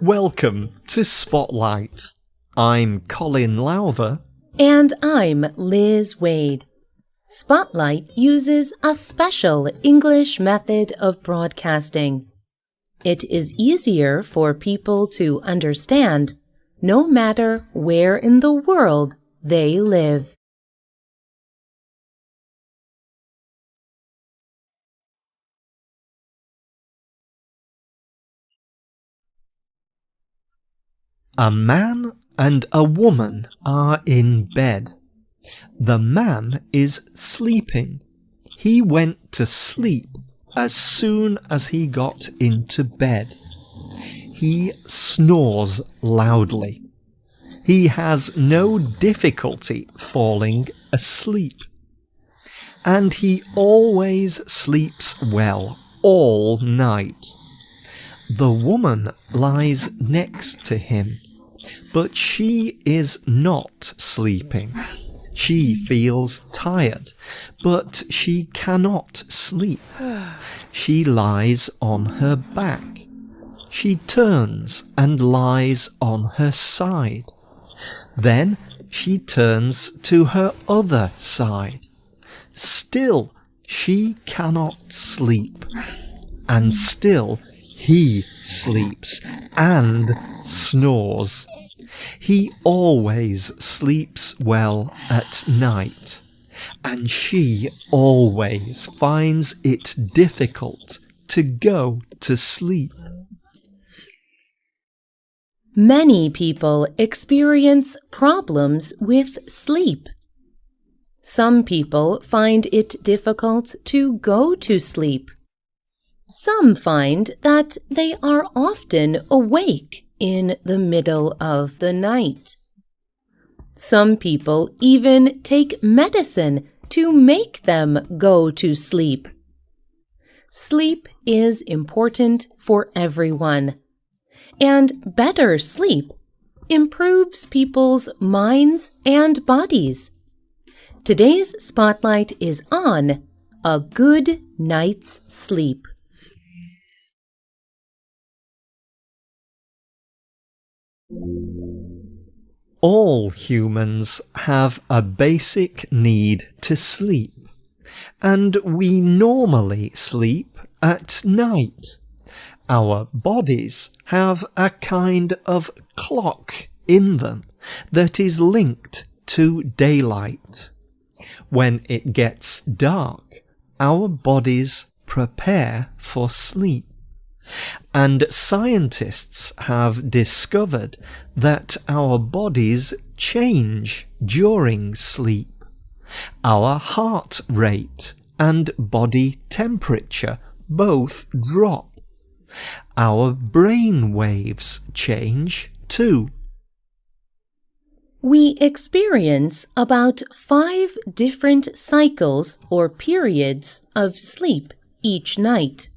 Welcome to Spotlight. I'm Colin Lowther. And I'm Liz Wade. Spotlight uses a special English method of broadcasting. It is easier for people to understand, no matter where in the world they live. A man and a woman are in bed. The man is sleeping. He went to sleep as soon as he got into bed. He snores loudly. He has no difficulty falling asleep. And he always sleeps well all night. The woman lies next to him, but she is not sleeping. She feels tired, but she cannot sleep. She lies on her back. She turns and lies on her side. Then she turns to her other side. Still she cannot sleep. And still he sleeps and snores. He always sleeps well at night, and she always finds it difficult to go to sleep. Many people experience problems with sleep. Some people find it difficult to go to sleep. Some find that they are often awake in the middle of the night. Some people even take medicine to make them go to sleep. Sleep is important for everyone, and better sleep improves people's minds and bodies. Today's spotlight is on a good night's sleep. All humans have a basic need to sleep, and we normally sleep at night. Our bodies have a kind of clock in them that is linked to daylight. When it gets dark, our bodies prepare for sleep. And scientists have discovered that our bodies change during sleep. Our heart rate and body temperature both drop. Our brain waves change too. We experience about 5 different cycles or periods of sleep each night.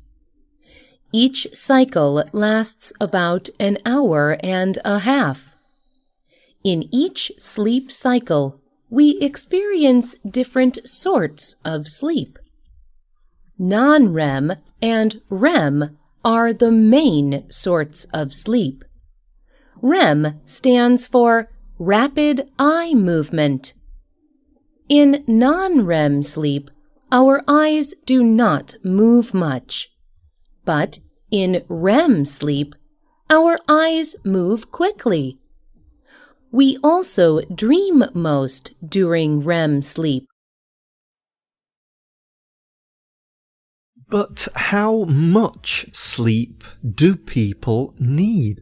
Each cycle lasts about an hour and a half. In each sleep cycle, we experience different sorts of sleep. Non-REM and REM are the main sorts of sleep. REM stands for rapid eye movement. In non-REM sleep, our eyes do not move much. But in REM sleep, our eyes move quickly. We also dream most during REM sleep. But how much sleep do people need?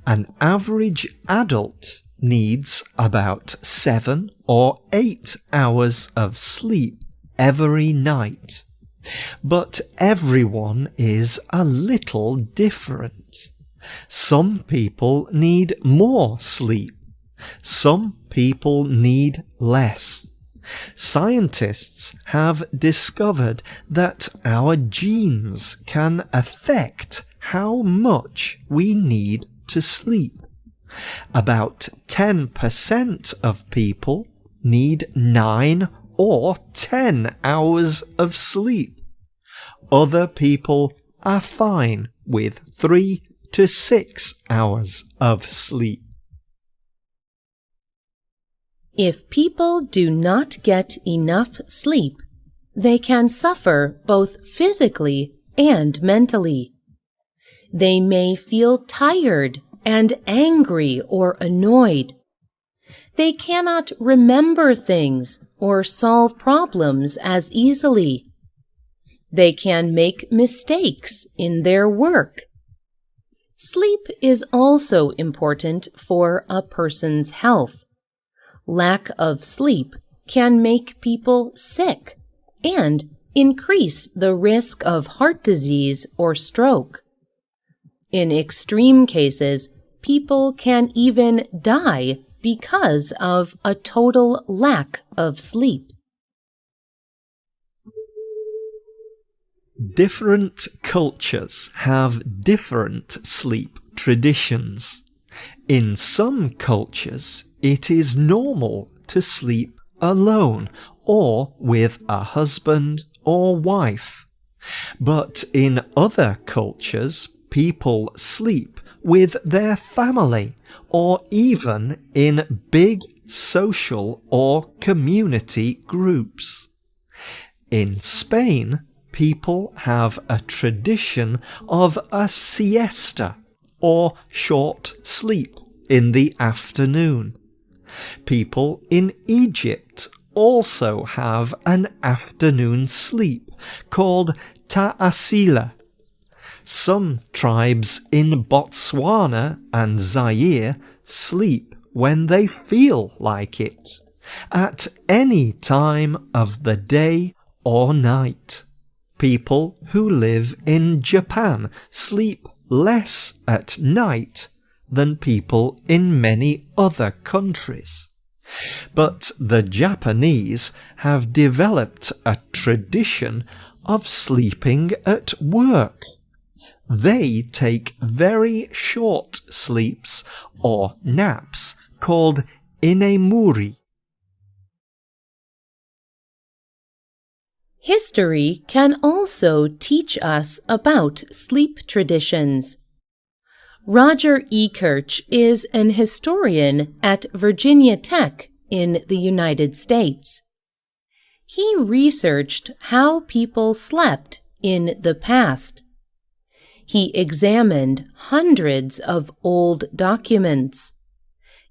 An average adult needs about 7 or 8 hours of sleep every night. But everyone is a little different. Some people need more sleep. Some people need less. Scientists have discovered that our genes can affect how much we need to sleep. About 10% of people need 9 or 10 hours of sleep. Other people are fine with 3 to 6 hours of sleep. If people do not get enough sleep, they can suffer both physically and mentally. They may feel tired and angry or annoyed. They cannot remember things or solve problems as easily. They can make mistakes in their work. Sleep is also important for a person's health. Lack of sleep can make people sick and increase the risk of heart disease or stroke. In extreme cases, people can even die because of a total lack of sleep. Different cultures have different sleep traditions. In some cultures, it is normal to sleep alone or with a husband or wife. But in other cultures, people sleep with their family or even in big social or community groups. In Spain, people have a tradition of a siesta or short sleep in the afternoon. People in Egypt also have an afternoon sleep called ta'asila. Some tribes in Botswana and Zaire sleep when they feel like it, at any time of the day or night. People who live in Japan sleep less at night than people in many other countries. But the Japanese have developed a tradition of sleeping at work. They take very short sleeps or naps called inemuri. History can also teach us about sleep traditions. Roger E. Kirch is an historian at Virginia Tech in the United States. He researched how people slept in the past. He examined hundreds of old documents,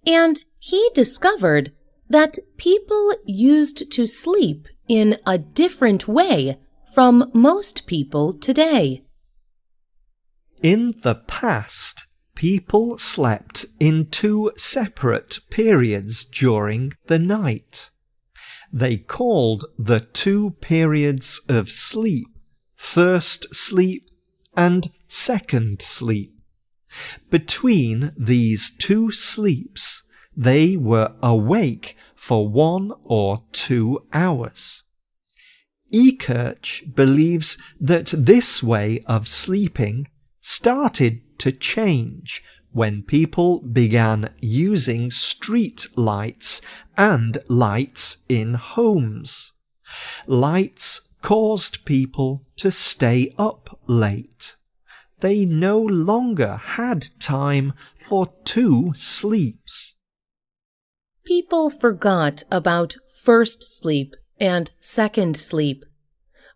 and he discovered that people used to sleep in a different way from most people today. In the past, people slept in 2 separate periods during the night. They called the 2 periods of sleep first sleep and second sleep. Between these 2 sleeps, they were awake for 1 or 2 hours. E. Kirch believes that this way of sleeping started to change when people began using street lights and lights in homes. Lights caused people to stay up late. They no longer had time for 2 sleeps. People forgot about first sleep and second sleep,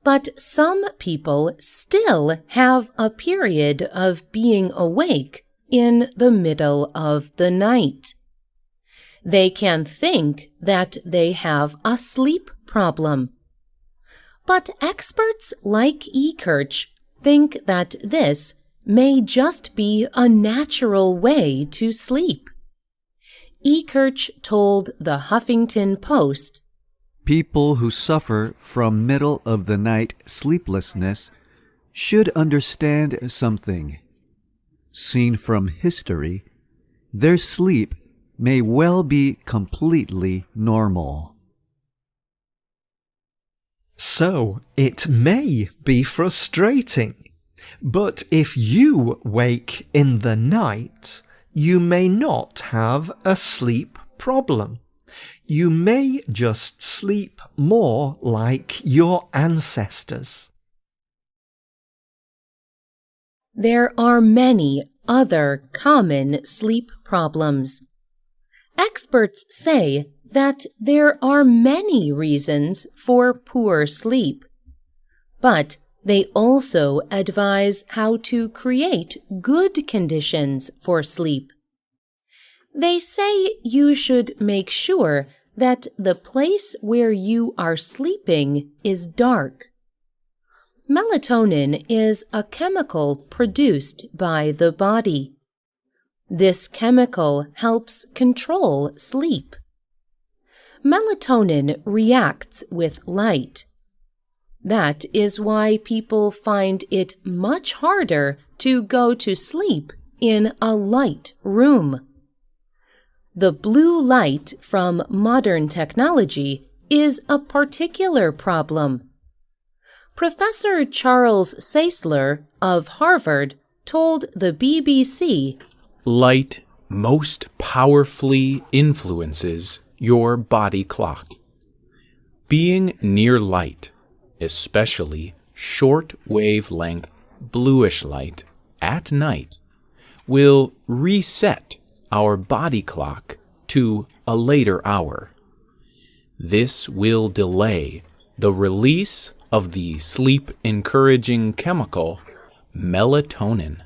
but some people still have a period of being awake in the middle of the night. They can think that they have a sleep problem. But experts like E. Kirch think that this may just be a natural way to sleep. E. Kirch told the Huffington Post, "People who suffer from middle-of-the-night sleeplessness should understand something. Seen from history, their sleep may well be completely normal." So it may be frustrating, but if you wake in the night, you may not have a sleep problem. You may just sleep more like your ancestors. There are many other common sleep problems. Experts say that there are many reasons for poor sleep, but they also advise how to create good conditions for sleep. They say you should make sure that the place where you are sleeping is dark. Melatonin is a chemical produced by the body. This chemical helps control sleep. Melatonin reacts with light. That is why people find it much harder to go to sleep in a light room. The blue light from modern technology is a particular problem. Professor Charles Czeisler of Harvard told the BBC, "Light most powerfully influences your body clock. Being near light, especially short wavelength bluish light at night, will reset our body clock to a later hour. This will delay the release of the sleep-encouraging chemical melatonin.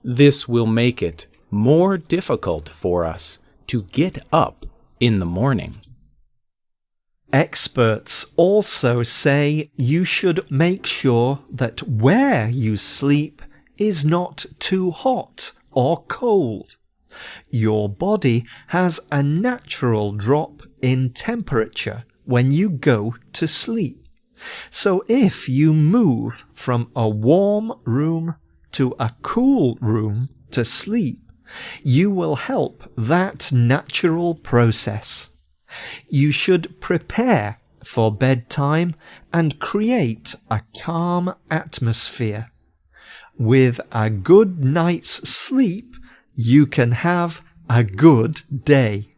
This will make it more difficult for us to get up in the morning." Experts also say you should make sure that where you sleep is not too hot or cold. Your body has a natural drop in temperature when you go to sleep. So if you move from a warm room to a cool room to sleep, you will help that natural process. You should prepare for bedtime and create a calm atmosphere. With a good night's sleep, you can have a good day.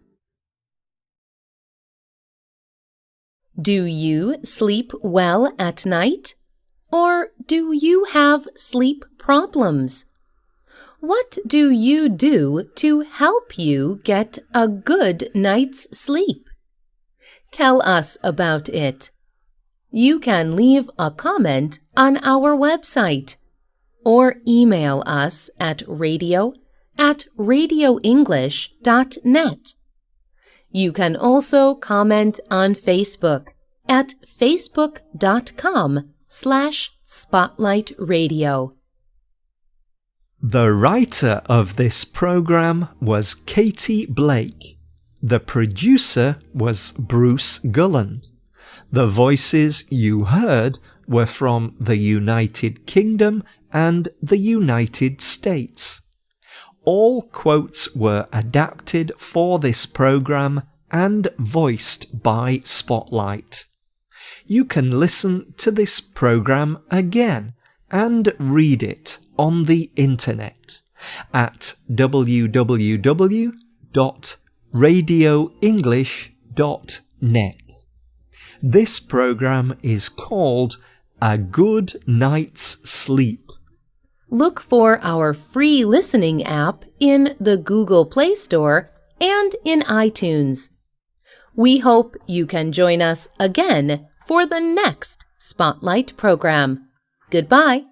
Do you sleep well at night? Or do you have sleep problems? What do you do to help you get a good night's sleep? Tell us about it. You can leave a comment on our website or email us at radio@radioenglish.net. You can also comment on Facebook at facebook.com/spotlightradio. The writer of this program was Katie Blake. The producer was Bruce Gulland. The voices you heard were from the United Kingdom and the United States. All quotes were adapted for this program and voiced by Spotlight. You can listen to this program again and read it on the internet at www.radioenglish.net. This program is called A Good Night's Sleep. Look for our free listening app in the Google Play Store and in iTunes. We hope you can join us again for the next Spotlight program. Goodbye.